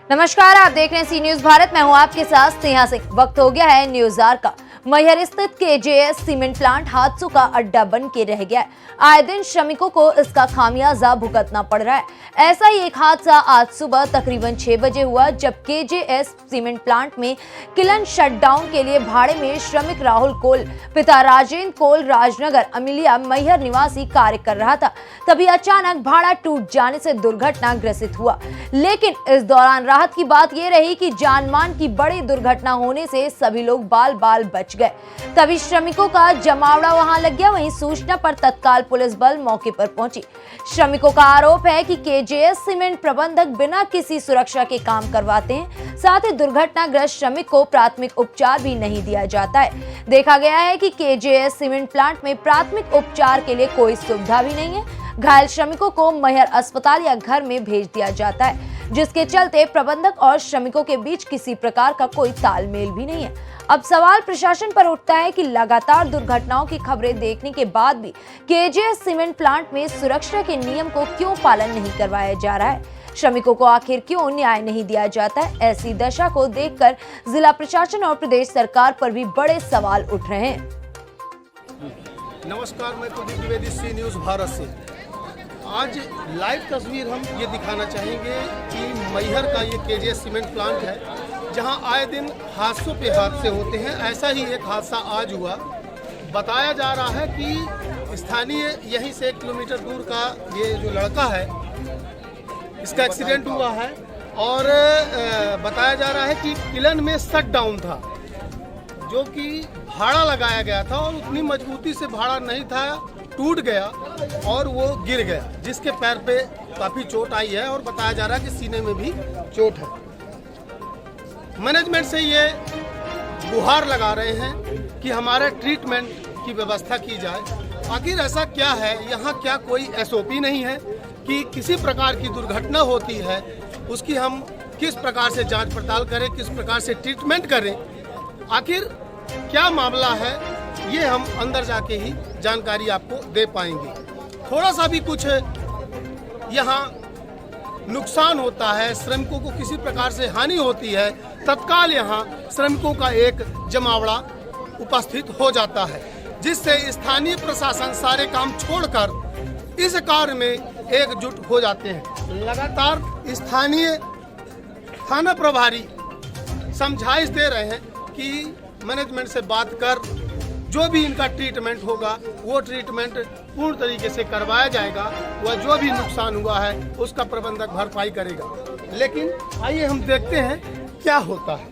नमस्कार, आप देख रहे हैं सी न्यूज भारत। मैं हूं आपके साथ स्नेहा सिंह। वक्त हो गया है न्यूज आवर का। मैहर स्थित केजेएस सीमेंट प्लांट हादसों का अड्डा बन के रह गया है। आए दिन श्रमिकों को इसका खामियाजा भुगतना पड़ रहा है। ऐसा ही एक हादसा आज सुबह तकरीबन 6 बजे हुआ, जब केजेएस सीमेंट प्लांट में किलन शटडाउन के लिए भाड़े में श्रमिक राहुल कोल, पिता राजेंद्र कोल, राजनगर अमिलिया मैहर निवासी कार्य कर रहा था। तभी अचानक भाड़ा टूट जाने से दुर्घटना ग्रसित हुआ। लेकिन इस दौरान राहत की बात यह रही कि जानमाल की बड़ी दुर्घटना होने से सभी लोग बाल बाल बच गए। तभी श्रमिकों का जमावड़ा वहां लग गया। वहीं सूचना पर तत्काल पुलिस बल मौके पर पहुंची। श्रमिकों का आरोप है कि केजेएस सीमेंट प्रबंधक बिना किसी सुरक्षा के काम करवाते हैं। साथ ही दुर्घटनाग्रस्त श्रमिक को प्राथमिक उपचार भी नहीं दिया जाता है। देखा गया है कि केजेएस सीमेंट प्लांट में प्राथमिक उपचार के लिए कोई सुविधा भी नहीं है। घायल श्रमिकों को मैहर अस्पताल या घर में भेज दिया जाता है, जिसके चलते प्रबंधक और श्रमिकों के बीच किसी प्रकार का कोई तालमेल भी नहीं है। अब सवाल प्रशासन पर उठता है कि लगातार दुर्घटनाओं की खबरें देखने के बाद भी केजेएस सीमेंट प्लांट में सुरक्षा के नियम को क्यों पालन नहीं करवाया जा रहा है। श्रमिकों को आखिर क्यों न्याय नहीं दिया जाता है। ऐसी दशा को देखकर जिला प्रशासन और प्रदेश सरकार पर भी बड़े सवाल उठ रहे हैं। नमस्कार, मैं कुलदीप द्विवेदी, सी न्यूज़ भारत से। आज लाइव तस्वीर हम ये दिखाना चाहेंगे कि मैहर का ये केजेएस सीमेंट प्लांट है, जहां आए दिन हादसों पे हादसे होते हैं। ऐसा ही एक हादसा आज हुआ। बताया जा रहा है कि स्थानीय यहीं से 1 किलोमीटर दूर का ये जो लड़का है, इसका एक्सीडेंट हुआ है और बताया जा रहा है कि किलन में शट डाउन था, जो कि भाड़ा लगाया गया था और उतनी मजबूती से भाड़ा नहीं था, टूट गया और वो गिर गया, जिसके पैर पे काफ़ी चोट आई है और बताया जा रहा है कि सीने में भी चोट है। मैनेजमेंट से ये गुहार लगा रहे हैं कि हमारे ट्रीटमेंट की व्यवस्था की जाए। आखिर ऐसा क्या है, यहाँ क्या कोई एसओपी नहीं है कि किसी प्रकार की दुर्घटना होती है उसकी हम किस प्रकार से जांच पड़ताल करें, किस प्रकार से ट्रीटमेंट करें। आखिर क्या मामला है, ये हम अंदर जाके ही जानकारी आपको दे पाएंगे। थोड़ा सा भी कुछ यहाँ नुकसान होता है, श्रमिकों को किसी प्रकार से हानि होती है, तत्काल यहाँ श्रमिकों का एक जमावड़ा उपस्थित हो जाता है, जिससे स्थानीय प्रशासन सारे काम छोड़कर इस कार्य में एकजुट हो जाते हैं। लगातार स्थानीय थाना प्रभारी समझाइश दे रहे हैं कि मैनेजमेंट से बात कर जो भी इनका ट्रीटमेंट होगा वो ट्रीटमेंट पूर्ण तरीके से करवाया जाएगा। वह जो भी नुकसान हुआ है उसका प्रबंधक भरपाई करेगा। लेकिन आइए हम देखते हैं क्या होता है।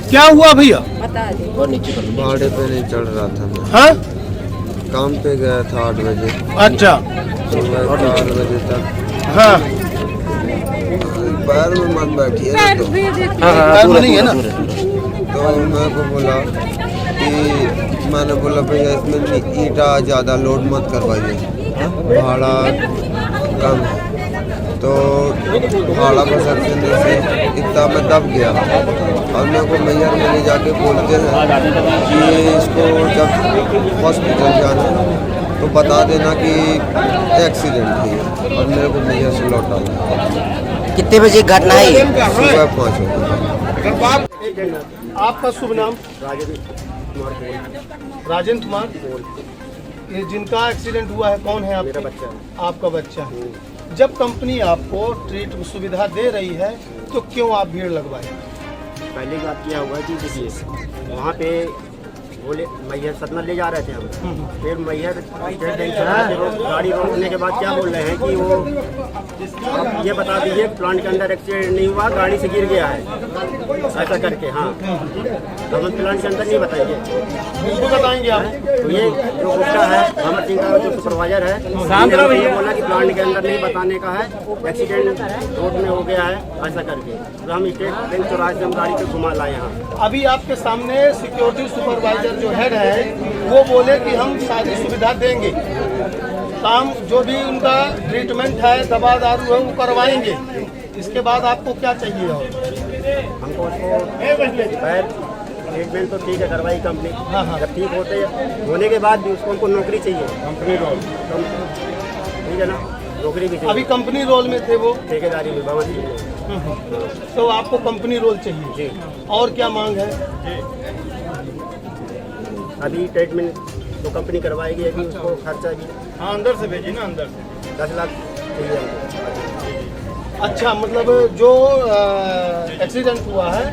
क्या हुआ भैया? भाड़े पे नहीं चढ़ रहा था मैं। हाँ? काम पे गया था 8 बजे। अच्छा। सुबह 4 बजे तक। हाँ। पैर में मत बैठिए ना, तो पैर में नहीं है ना, तो मेरे को बोला कि मैंने बोला भैया इसमें ईटा ज़्यादा लोड मत करवाइए, भाड़ा कम है। तो भाड़ा बसरने से इतना मैं दब गया और मेरे को मैहर में ले जाके बोलते हैं कि इसको जब हॉस्पिटल जाना तो बता देना कि एक्सीडेंट है, और मेरे को मैहर से लौटा। कितने बजे घटना है? सुबह 5 बजे। आपका शुभ नाम? राजेंद्र कुमार। ये जिनका एक्सीडेंट हुआ है कौन है? मेरा बच्चा है। आपका बच्चा है। जब कंपनी आपको ट्रीट सुविधा दे रही है तो क्यों आप भीड़ लगवाए? पहले बात क्या हुआ कि देखिए, वहाँ पे बोले मैहर सतना ले जा रहे थे हम, फिर मैहर गाड़ी रोकने के बाद क्या बोल रहे हैं कि वो आप ये बता दीजिए प्लांट के अंदर एक्सीडेंट नहीं हुआ, गाड़ी से गिर गया है, ऐसा करके। हाँ, हम प्लांट के अंदर नहीं बताएंगे, बिल्कुल बताएंगे आप। तो ये जो गुप्ता है, अमर सिंह का जो सुपरवाइजर है, ये बोला कि प्लांट के अंदर नहीं बताने का है, एक्सीडेंट रोड में हो गया है, ऐसा करके। तो हम स्टेट बैंक चौराहे से हम गाड़ी पे घुमा लाए यहाँ। अभी आपके सामने सिक्योरिटी सुपरवाइजर जो हेड है वो बोले कि हम सारी सुविधा देंगे, काम जो भी उनका ट्रीटमेंट है, दवा दारू है, वो करवाएंगे। इसके बाद आपको क्या चाहिए? और हमको ट्रीटमेंट तो ठीक है करवाई कंपनी। हाँ। जब ठीक होने के बाद भी उसको हमको नौकरी चाहिए कंपनी को, ठीक है ना। नौकरी भी थी। अभी कंपनी रोल में थे वो? ठेकेदारी में बाबा जी। तो आपको कंपनी रोल चाहिए जी। और क्या मांग है? अभी ट्रीटमेंट तो कंपनी करवाएगी, अभी उसको खर्चा भी। हाँ, अंदर से भेजिए ना, अंदर से 10 लाख चाहिए हमको। अच्छा, मतलब जो एक्सीडेंट हुआ है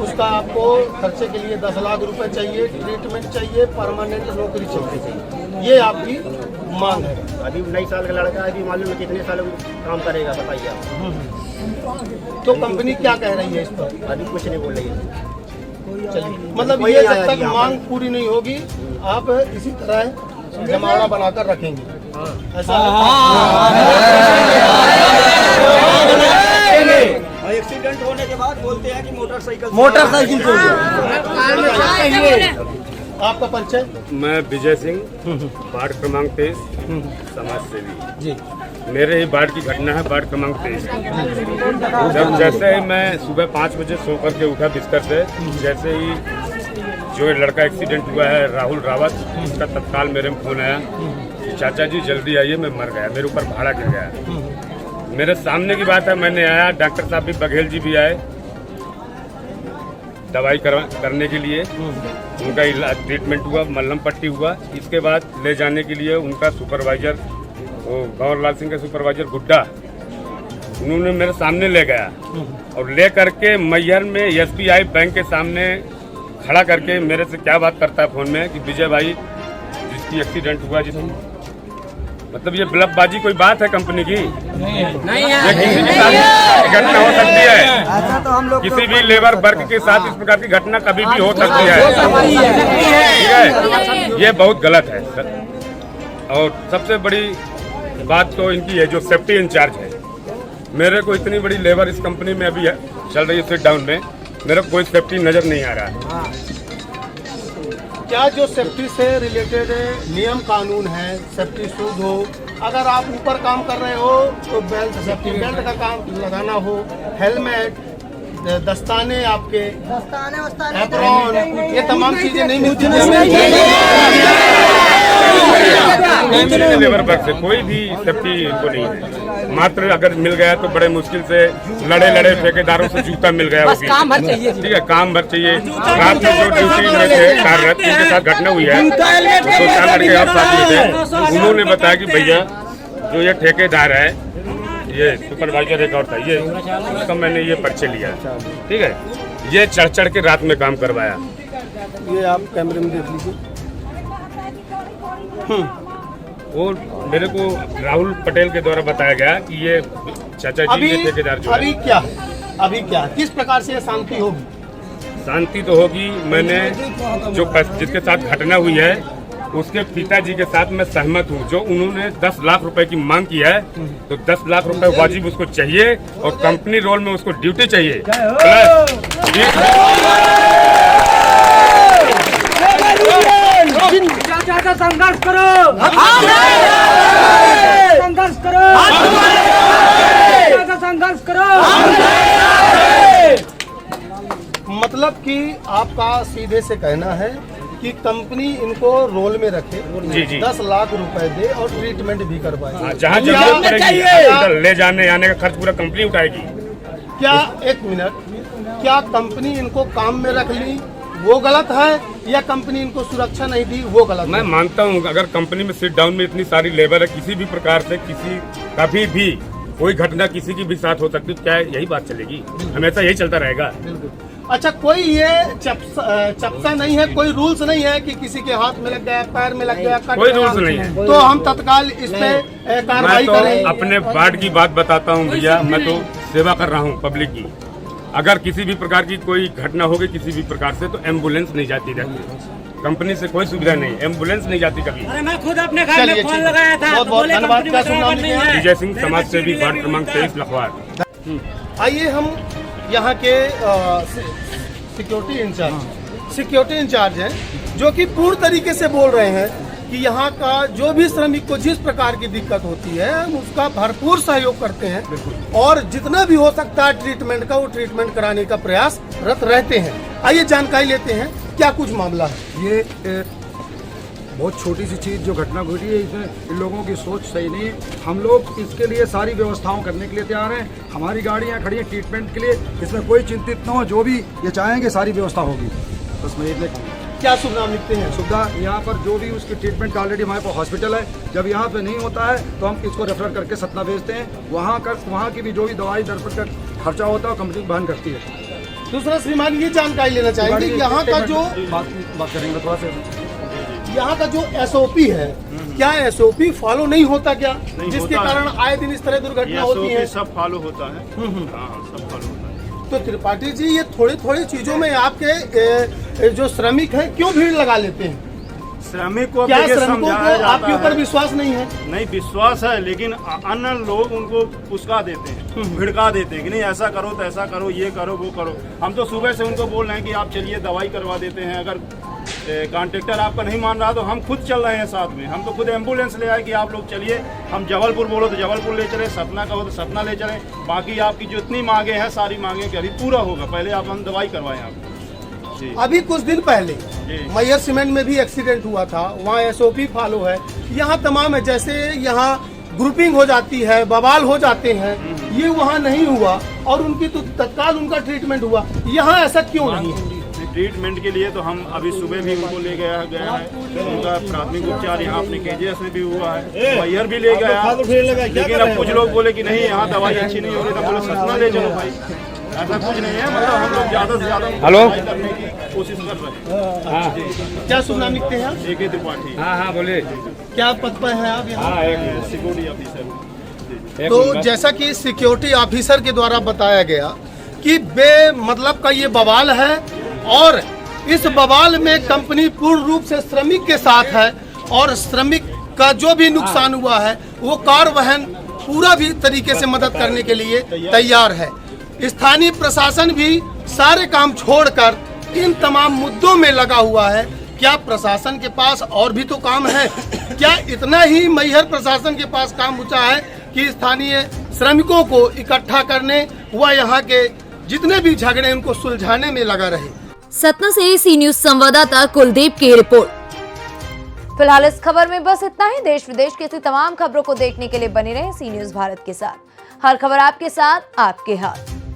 उसका आपको खर्चे के लिए 10 लाख रुपए चाहिए, ट्रीटमेंट चाहिए, परमानेंट नौकरी चाहिए, ये आपकी मांग है। अभी 19 साल का लड़का है, अभी मालूम है कितने साल काम करेगा, बताइए आप। तो कंपनी क्या कह रही है इस पर? अभी कुछ नहीं बोल रही है। चलिए, मतलब कोई ये नहीं जब आया तक जी यहाँ मांग पूरी नहीं होगी आप इसी तरह जमावड़ा बनाकर रखेंगे, ऐसा एक्सीडेंट होने के बाद बोलते हैं कि मोटरसाइकिल आपका परिचय? मैं विजय सिंह, वार्ड क्रमांक 23, समाज सेवी जी। मेरे ही वार्ड की घटना है, वार्ड क्रमांक 23। जब जैसे ही मैं सुबह 5 बजे सो करके उठा बिस्तर से, जैसे ही जो लड़का एक्सीडेंट हुआ है राहुल रावत, उसका तत्काल मेरे में फोन आया कि चाचा जी जल्दी आइए, मैं मर गया, मेरे ऊपर भाड़ा गिर गया। मेरे सामने की बात है, मैंने आया, डॉक्टर साहब भी, बघेल जी भी आए दवाई करने के लिए, उनका इलाज ट्रीटमेंट हुआ, मल्लम पट्टी हुआ। इसके बाद ले जाने के लिए उनका सुपरवाइजर, वो गौरलाल सिंह का सुपरवाइजर गुड्डा, उन्होंने मेरे सामने ले गया और ले करके मैहर में SBI बैंक के सामने खड़ा करके मेरे से क्या बात करता है फोन में कि विजय भाई जिसकी एक्सीडेंट हुआ, मतलब ये बल्लभबाजी कोई बात है कंपनी की? नहीं है। किसी के साथ घटना हो सकती है, तो हम लोग किसी भी लेबर वर्ग के साथ इस प्रकार की घटना कभी भी हो सकती है, ठीक है? ये बहुत गलत है सर। और सबसे बड़ी बात तो इनकी है जो सेफ्टी इंचार्ज है। मेरे को इतनी बड़ी लेबर इस कंपनी में अभी चल रही है सिट डाउन में, मेरे को कोई सेफ्टी नजर नहीं आ रहा है। क्या जो सेफ्टी से रिलेटेड नियम कानून है, सेफ्टी शूज हो, अगर आप ऊपर काम कर रहे हो तो बेल्ट, सेफ्टी बेल्ट का काम लगाना हो, हेलमेट, दस्ताने, आपके एप्रॉन, ये तमाम चीजें नहीं मिलती लेबर वर्ग से कोई भी सेफ्टी इनको नहीं है। मात्र अगर मिल गया तो बड़े मुश्किल से लड़े ठेकेदारों से जूता मिल गया, ठीक है, काम भर चाहिए। रात में जो ड्यूटी में थे कार्यरत, उनके साथ घटना हुई है, तो 4 लड़के और साथ में थे, उन्होंने बताया कि भैया जो ये ठेकेदार है, ये सुपरवाइजर एक और था, ये उसका मैंने ये पर्चे लिया, ठीक है, ये चढ़ के रात में काम करवाया। ये आप कैमरे में देख लीजिए। और मेरे को राहुल पटेल के द्वारा बताया गया कि ये चाचा जी ये ठेकेदार जो अभी है, क्या अभी क्या किस प्रकार से ये शांति होगी? शांति तो होगी। मैंने जो जिसके साथ घटना हुई है उसके पिताजी के साथ मैं सहमत हूँ। जो उन्होंने 10 लाख रुपए की मांग की है, तो 10 लाख रुपए वाजिब उसको चाहिए और कंपनी रोल में उसको ड्यूटी चाहिए। संघर्ष करो, संघर्ष करो, संघर्ष करो। मतलब कि आपका सीधे से कहना है कि कंपनी इनको रोल में रखे, जी। 10 लाख रुपए दे और ट्रीटमेंट भी करवाए। जहाँ जरूरत पड़ेगी हॉस्पिटल ले जाने आने का खर्च पूरा कंपनी उठाएगी। क्या, एक मिनट, क्या कंपनी इनको काम में रख ली वो गलत है या कंपनी इनको सुरक्षा नहीं दी वो गलत मैं है? मानता हूँ अगर कंपनी में सिट डाउन में इतनी सारी लेबर है, किसी भी प्रकार से किसी कभी भी कोई घटना किसी की भी साथ हो सकती है, क्या यही बात चलेगी? हमेशा यही चलता रहेगा। अच्छा, कोई ये चप्सा नहीं है, कोई रूल्स नहीं है कि किसी के हाथ में लग गया, पैर में लग गया, कोई रूल्स नहीं है, तो हम तत्काल इस पे मैं कार्रवाई तो करें? अपने वार्ड की बात बताता हूँ भैया, मैं तो सेवा कर रहा हूँ पब्लिक की। अगर किसी भी प्रकार की कोई घटना होगी किसी भी प्रकार से, तो एम्बुलेंस नहीं जाती रहती, कंपनी से कोई सुविधा नहीं, एम्बुलेंस नहीं जाती कभी। अरे मैं खुद अपने घर में फोन लगाया था, बहुत बहुत धन्यवाद। क्या सुन रहा विजय सिंह, समाज सेवी, वार्ड क्रमांक 23, लखवार। आइए हम यहाँ के सिक्योरिटी इंचार्ज हैं जो कि पूर्ण तरीके से बोल रहे हैं कि यहाँ का जो भी श्रमिक को जिस प्रकार की दिक्कत होती है हम उसका भरपूर सहयोग करते हैं और जितना भी हो सकता है ट्रीटमेंट का वो ट्रीटमेंट कराने का प्रयासरत रहते हैं। आइए जानकारी लेते हैं क्या कुछ मामला है। ये बहुत छोटी सी चीज़ जो घटना घटी है, इसमें इन लोगों की सोच सही नहीं है। हम लोग इसके लिए सारी व्यवस्थाओं करने के लिए तैयार हैं। हमारी गाड़ियाँ खड़ी हैं ट्रीटमेंट के लिए, इसमें कोई चिंतित न हो, जो भी ये चाहेंगे सारी व्यवस्था होगी। बस मैं इतने क्या शुभ नाम लिखते हैं? सुविधा यहाँ पर जो भी उसकी ट्रीटमेंट का ऑलरेडी हमारे पास हॉस्पिटल है, जब यहाँ पे नहीं होता है तो हम इसको रेफर करके सतना भेजते हैं। वहाँ की भी जो भी दवाई दर्पण का खर्चा होता है वो कंपनी वहन करती है। दूसरा श्रीमान ये जानकारी लेना चाहेंगे कि यहाँ का जो बात करेंगे थोड़ा सा, यहाँ का जो एसओपी है, क्या एसओपी फॉलो नहीं होता क्या, जिसके कारण आए दिन इस तरह दुर्घटना होती है? सब फॉलो होता है। हाँ, सब फॉलो होता है। तो त्रिपाठी जी, ये थोड़ी थोड़ी चीजों में आपके जो श्रमिक हैं क्यों भीड़ लगा लेते हैं? श्रमिक को क्या श्रमिकों को आपके ऊपर विश्वास नहीं है? नहीं, विश्वास है, लेकिन अन्य लोग उनको पुस्का देते हैं, भिड़का देते हैं कि नहीं ऐसा करो तो ऐसा करो, ये करो वो करो। हम तो सुबह से उनको बोल रहे हैं कि आप चलिए दवाई करवा देते हैं। अगर कॉन्ट्रेक्टर आपका नहीं मान रहा तो हम खुद चल रहे हैं साथ में। हम तो खुद एम्बुलेंस ले आए कि आप लोग चलिए, हम जबलपुर बोलो तो जबलपुर ले चले, सतना का हो तो सतना ले चले। बाकी आपकी जितनी मांगे हैं सारी मांगे कि अभी पूरा होगा, पहले आप हम दवाई करवाएं आप। अभी कुछ दिन पहले मैयर सीमेंट में भी एक्सीडेंट हुआ था, वहाँ एसओपी फॉलो है, यहाँ तमाम है। जैसे यहाँ ग्रुपिंग हो जाती है, बवाल हो जाते हैं, ये वहाँ नहीं हुआ और उनकी तो तत्काल उनका ट्रीटमेंट हुआ। यहाँ ऐसा क्यों नहीं है? ट्रीटमेंट के लिए तो हम अभी सुबह भी उनको ले गया है, उनका प्राथमिक उपचार यहाँ अपने केजीएस में भी हुआ है, मैयर भी ले गया। लेकिन अब कुछ लोग बोले कि नहीं यहाँ दवाई अच्छी नहीं हो रही, तो बोले सतना ले चलो भाई। ऐसा कुछ नहीं है, मतलब हम लोग ज्यादा से ज्यादा करने की कोशिश कर रहे हैं। क्या शुभ नाम लिखते हैं? AK त्रिपाठी। हाँ बोले। क्या पद पर हैं आप यहाँ? Security officer. तो जैसा कि सिक्योरिटी ऑफिसर के द्वारा बताया गया कि मतलब का ये बवाल है और इस बवाल में कंपनी पूर्ण रूप से श्रमिक के साथ है और श्रमिक का जो भी नुकसान हुआ है वो कार वहन पूरा भी तरीके से मदद करने के लिए तैयार है। स्थानीय प्रशासन भी सारे काम छोड़कर इन तमाम मुद्दों में लगा हुआ है। क्या प्रशासन के पास और भी तो काम है? क्या इतना ही मैहर प्रशासन के पास काम बचा है कि स्थानीय श्रमिकों को इकट्ठा करने व यहाँ के जितने भी झगड़े उनको सुलझाने में लगा रहे? सतना से सी न्यूज संवाददाता कुलदीप की रिपोर्ट। फिलहाल इस खबर में बस इतना ही। देश विदेश की ऐसी तमाम खबरों को देखने के लिए बने रहें सी न्यूज भारत के साथ। हर खबर आपके साथ, आपके हाथ।